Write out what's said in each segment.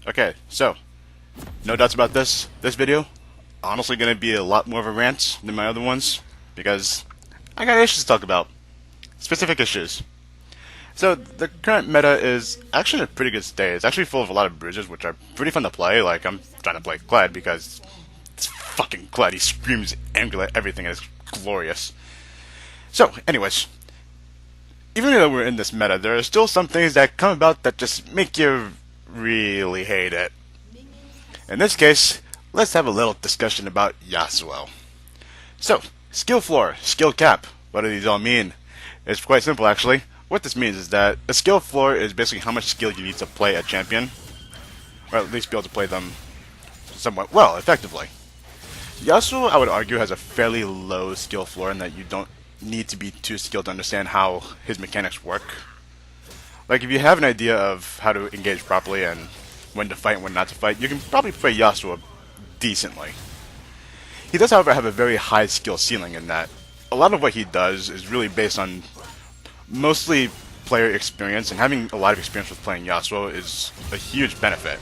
Okay, so, no doubts about this. This video, honestly gonna be a lot more of a rant than my other ones, because I got issues to talk about. Specific issues. So, the current meta is actually in a pretty good state. It's actually full of a lot of bridges, which are pretty fun to play. Like, I'm trying to play Kled because it's fucking Kled. He screams angrily at everything, and it's glorious. So, anyways, even though we're in this meta, there are still some things that come about that just make you really hate it. In this case, let's have a little discussion about Yasuo. So, skill floor, skill cap, what do these all mean? It's quite simple actually. What this means is that a skill floor is basically how much skill you need to play a champion, or at least be able to play them somewhat well, effectively. Yasuo, I would argue, has a fairly low skill floor in that you don't need to be too skilled to understand how his mechanics work. Like, if you have an idea of how to engage properly and when to fight and when not to fight, you can probably play Yasuo decently. He does, however, have a very high skill ceiling in that a lot of what he does is really based on mostly player experience, and having a lot of experience with playing Yasuo is a huge benefit.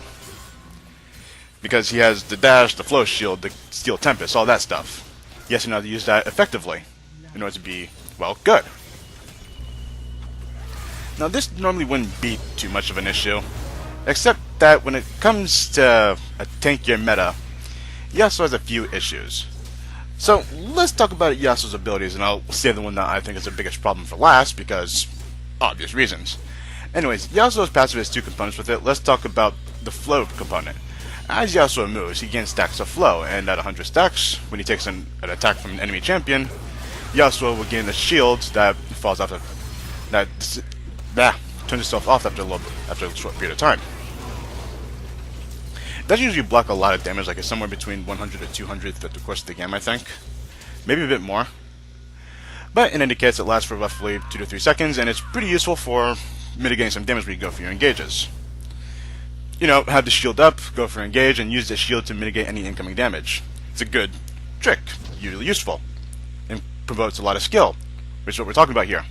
Because he has the dash, the flow shield, the steel tempest, all that stuff. He has to know how to use that effectively in order to be, well, good. Now, this normally wouldn't be too much of an issue, except that when it comes to a tankier meta, Yasuo has a few issues. So, let's talk about Yasuo's abilities, and I'll save the one that I think is the biggest problem for last, because obvious reasons. Anyways, Yasuo's passive has two components with it. Let's talk about the flow component. As Yasuo moves, he gains stacks of flow, and at 100 stacks, when he takes an attack from an enemy champion, Yasuo will gain the shield that falls off turns itself off after a short period of time. It doesn't usually block a lot of damage, like it's somewhere between 100 to 200 throughout the course of the game, I think. Maybe a bit more. But in any case, it lasts for roughly 2 to 3 seconds, and it's pretty useful for mitigating some damage when you go for your engages. You know, have the shield up, go for engage, and use the shield to mitigate any incoming damage. It's a good trick, usually useful, and promotes a lot of skill, which is what we're talking about here.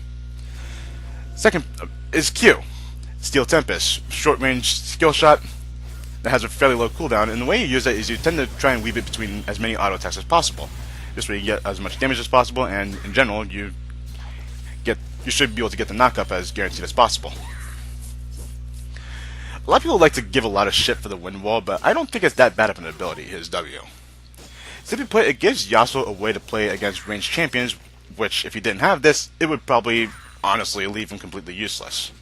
Second is Q, Steel Tempest, short-range skill shot that has a fairly low cooldown, and the way you use it is you tend to try and weave it between as many auto attacks as possible. This way you get as much damage as possible, and in general you should be able to get the knockup as guaranteed as possible. A lot of people like to give a lot of shit for the wind wall, but I don't think it's that bad of an ability, his W. Simply put, it gives Yasuo a way to play against ranged champions, which if he didn't have this, it would probably honestly leave him completely useless.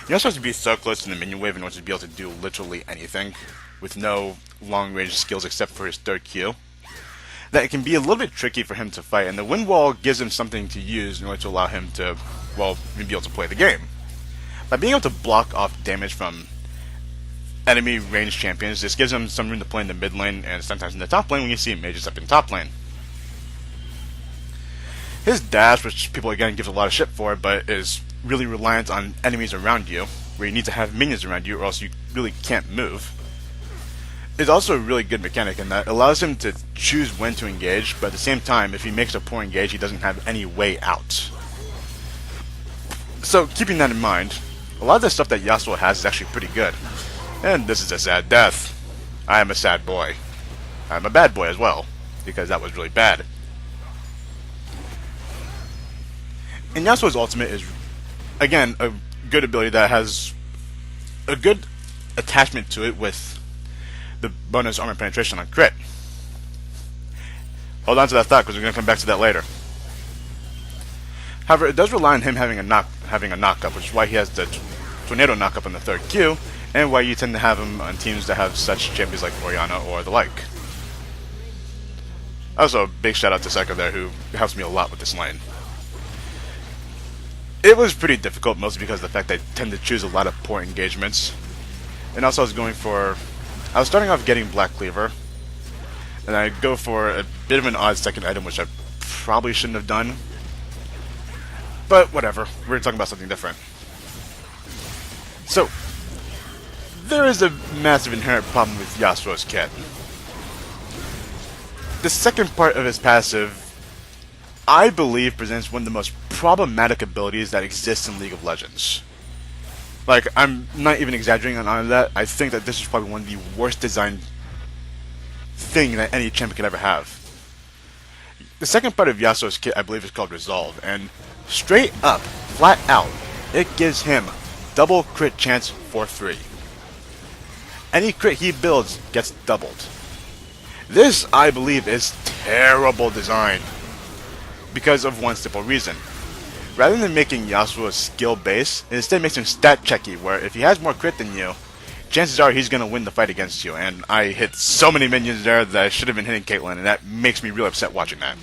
He also has to be so close to the minion wave in order to be able to do literally anything, with no long-range skills except for his third Q, that it can be a little bit tricky for him to fight, and the wind wall gives him something to use in order to allow him to, well, be able to play the game. By being able to block off damage from enemy ranged champions, this gives him some room to play in the mid lane, and sometimes in the top lane when you see mages up in top lane. His dash, which people again give a lot of shit for, but is really reliant on enemies around you, where you need to have minions around you or else you really can't move, is also a really good mechanic in that it allows him to choose when to engage, but at the same time, if he makes a poor engage, he doesn't have any way out. So, keeping that in mind, a lot of the stuff that Yasuo has is actually pretty good. And this is a sad death. I am a sad boy. I'm a bad boy as well, because that was really bad. And Yasuo's ultimate is, again, a good ability that has a good attachment to it with the bonus armor penetration on crit. Hold on to that thought, because we're going to come back to that later. However, it does rely on him having a knockup, which is why he has the tornado knockup on the third Q, and why you tend to have him on teams that have such champions like Orianna or the like. Also, a big shout out to Psycho there, who helps me a lot with this lane. It was pretty difficult, mostly because of the fact that I tend to choose a lot of poor engagements. And also I was starting off getting Black Cleaver, and I go for a bit of an odd second item, which I probably shouldn't have done. But whatever, we're talking about something different. So, there is a massive inherent problem with Yasuo's kit. The second part of his passive, I believe, presents one of the most problematic abilities that exists in League of Legends. Like, I'm not even exaggerating on all of that. I think that this is probably one of the worst designed thing that any champion could ever have. The second part of Yasuo's kit, I believe, is called Resolve, and straight up, flat out, it gives him double crit chance for free. Any crit he builds gets doubled. This, I believe, is terrible design because of one simple reason. Rather than making Yasuo skill based, it instead makes him stat checky, where if he has more crit than you, chances are he's going to win the fight against you. And I hit so many minions there that I should have been hitting Caitlyn, and that makes me real upset watching that.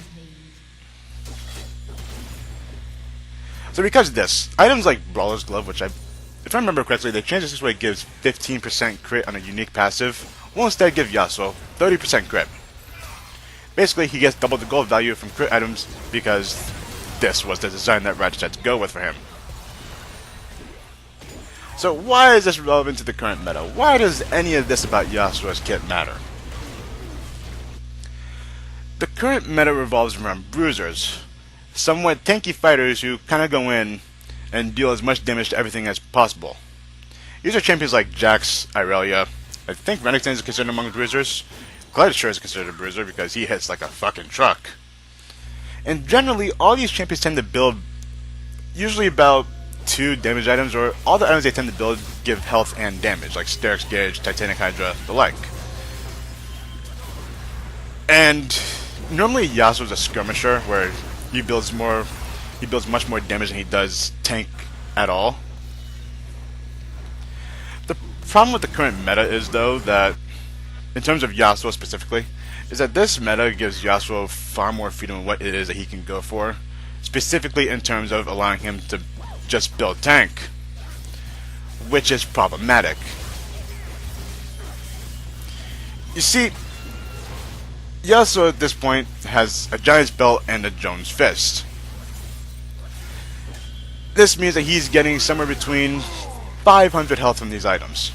So because of this, items like Brawler's Glove, which if I remember correctly, they changed this way it gives 15% crit on a unique passive, will instead give Yasuo 30% crit. Basically, he gets double the gold value from crit items because this was the design that Riot had to go with for him. So why is this relevant to the current meta? Why does any of this about Yasuo's kit matter? The current meta revolves around bruisers, somewhat tanky fighters who kind of go in and deal as much damage to everything as possible. These are champions like Jax, Irelia. I think Renekton is considered among bruisers. Gladiator is considered a bruiser because he hits like a fucking truck. And generally, all these champions tend to build usually about 2 damage items, or all the items they tend to build give health and damage, like Sterix Gauge, Titanic Hydra, the like. And normally Yasuo's a skirmisher, where he builds much more damage than he does tank at all. The problem with the current meta is, though, that in terms of Yasuo specifically, is that this meta gives Yasuo far more freedom in what it is that he can go for, specifically in terms of allowing him to just build tank, which is problematic. You see, Yasuo at this point has a Giant's Belt and a Jones Fist. This means that he's getting somewhere between 500 health from these items.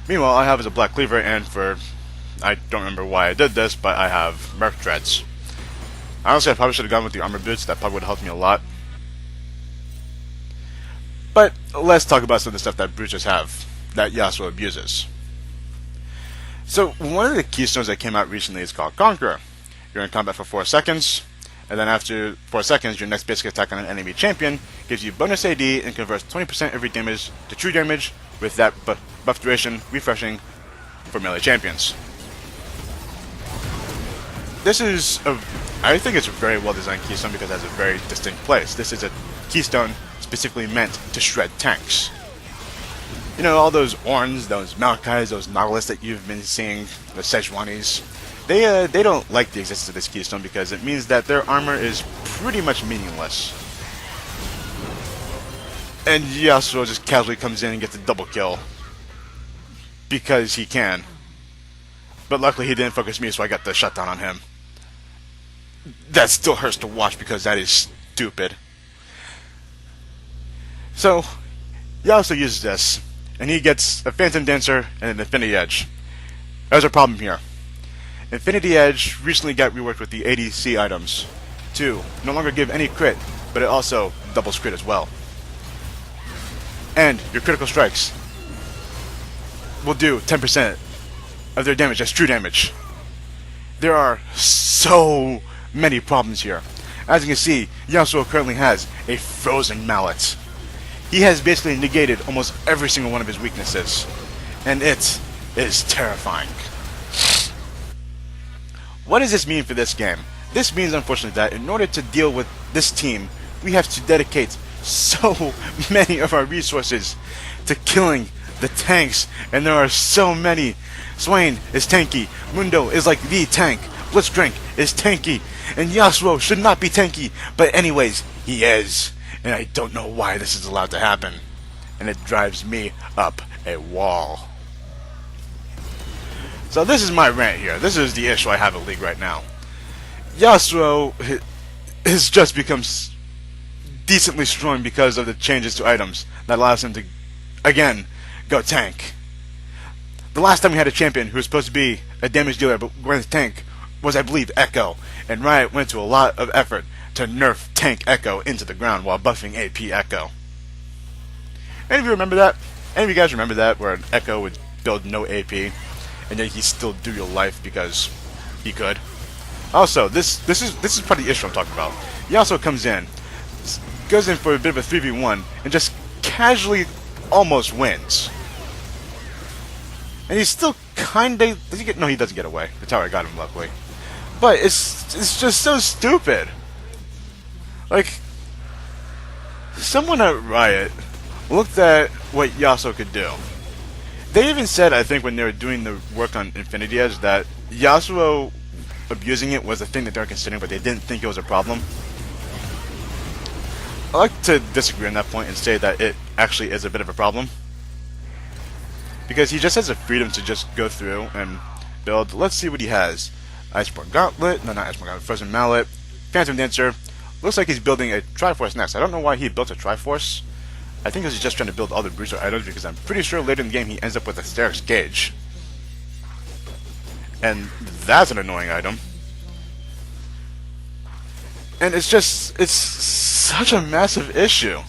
Meanwhile, all I have is a Black Cleaver, and I don't remember why I did this, but I have Merc Dreads. Honestly, I probably should have gone with the Armor Boots. That probably would have helped me a lot. But let's talk about some of the stuff that bruisers have that Yasuo abuses. So, one of the keystones that came out recently is called Conqueror. You're in combat for 4 seconds, and then after 4 seconds, your next basic attack on an enemy champion gives you bonus AD and converts 20% of your damage to true damage, with that buff duration refreshing for melee champions. This is I think it's a very well designed keystone because it has a very distinct place. This is a keystone specifically meant to shred tanks. You know, all those Orns, those Malakais, those Nautilus that you've been seeing, the Sejuanis, they don't like the existence of this keystone because it means that their armor is pretty much meaningless. And Yasuo just casually comes in and gets a double kill because he can. But luckily he didn't focus me, so I got the shutdown on him. That still hurts to watch because that is stupid. So, Yasuo uses this, and he gets a Phantom Dancer and an Infinity Edge. There's a problem here. Infinity Edge recently got reworked with the ADC items to no longer give any crit, but it also doubles crit as well. And your critical strikes will do 10% of their damage as true damage. There are so many problems here. As you can see, Yasuo currently has a Frozen Mallet. He has basically negated almost every single one of his weaknesses, and it is terrifying. What does this mean for this game? This means, unfortunately, that in order to deal with this team, we have to dedicate so many of our resources to killing the tanks, and there are so many. Swain is tanky, Mundo is like the tank, Blitzcrank is tanky, and Yasuo should not be tanky, but anyways, he is. And I don't know why this is allowed to happen. And it drives me up a wall. So this is my rant here. This is the issue I have at League right now. Yasuo has just become decently strong because of the changes to items that allows him to, again, go tank. The last time we had a champion who was supposed to be a damage dealer but went tank was, I believe, Echo. And Riot went to a lot of effort to nerf tank Echo into the ground while buffing AP Echo. Any of you remember that? Any of you guys remember that, where an Echo would build no AP, and yet he still do your life because he could? Also, this is probably the issue I'm talking about. Yasuo comes in, goes in for a bit of a 3v1, and just casually almost wins. And he's still kinda... Does he get... No, he doesn't get away. The tower got him, luckily. But it's just so stupid. Like, someone at Riot looked at what Yasuo could do. They even said, I think, when they were doing the work on Infinity Edge, that Yasuo abusing it was a thing that they were considering, but they didn't think it was a problem. I like to disagree on that point and say that it actually is a bit of a problem. Because he just has the freedom to just go through and build. Let's see what he has. Iceborne Gauntlet. No, not Iceborne Gauntlet. Frozen Mallet. Phantom Dancer. Looks like he's building a Triforce next. I don't know why he built a Triforce. I think he's just trying to build other Bruiser items, because I'm pretty sure later in the game he ends up with a Sterix Gauge. And that's an annoying item. And it's such a massive issue.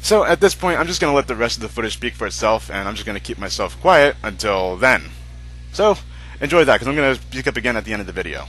So at this point, I'm just going to let the rest of the footage speak for itself, and I'm just going to keep myself quiet until then. So, enjoy that, because I'm going to speak up again at the end of the video.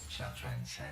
Shall transcend.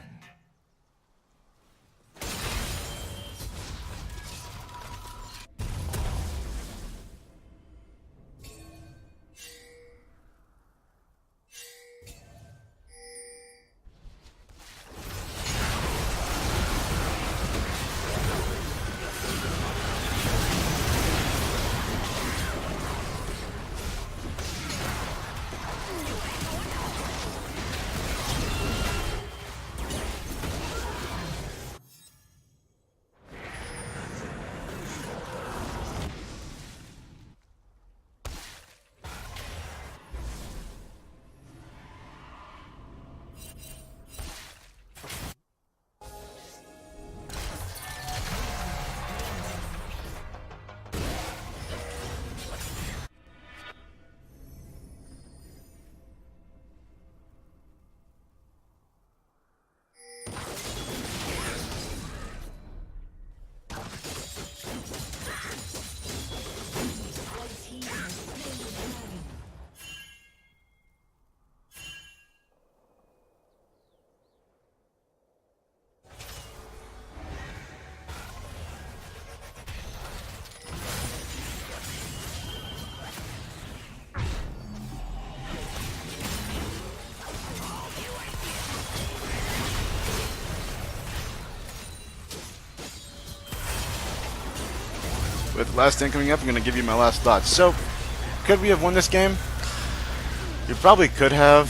With the last thing coming up, I'm going to give you my last thoughts. So, could we have won this game? You probably could have,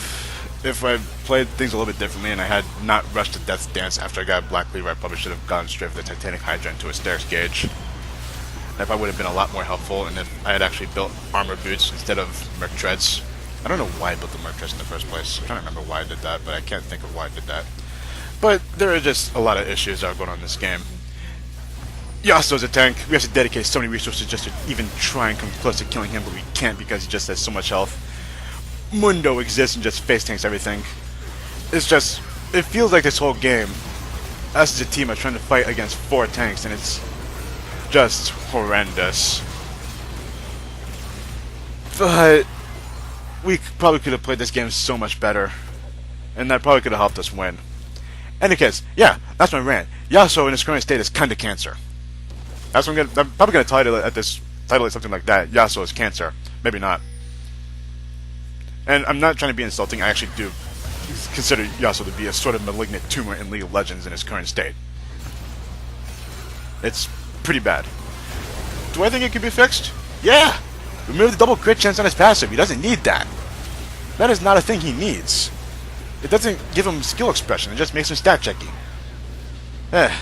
if I played things a little bit differently and I had not rushed to Death's Dance after I got Black Cleaver. I probably should have gone straight for the Titanic Hydra into a Sterix Gauge. That probably would have been a lot more helpful, and if I had actually built armor boots instead of Merc Treads. I don't know why I built the Merc Treads in the first place. I'm trying to remember why I did that, but I can't think of why I did that. But there are just a lot of issues that are going on in this game. Yasuo's a tank. We have to dedicate so many resources just to even try and come close to killing him, but we can't because he just has so much health. Mundo exists and just face tanks everything. It's just... it feels like this whole game, us as a team are trying to fight against 4 tanks, and it's just horrendous. But we probably could have played this game so much better, and that probably could have helped us win. Any case, yeah, that's my rant. Yasuo in his current state is kinda cancer. That's what I'm probably gonna title it something like that. Yasuo is cancer. Maybe not. And I'm not trying to be insulting. I actually do consider Yasuo to be a sort of malignant tumor in League of Legends in his current state. It's pretty bad. Do I think it can be fixed? Yeah! Remove the double crit chance on his passive. He doesn't need that. That is not a thing he needs. It doesn't give him skill expression, it just makes him stat checky. Eh.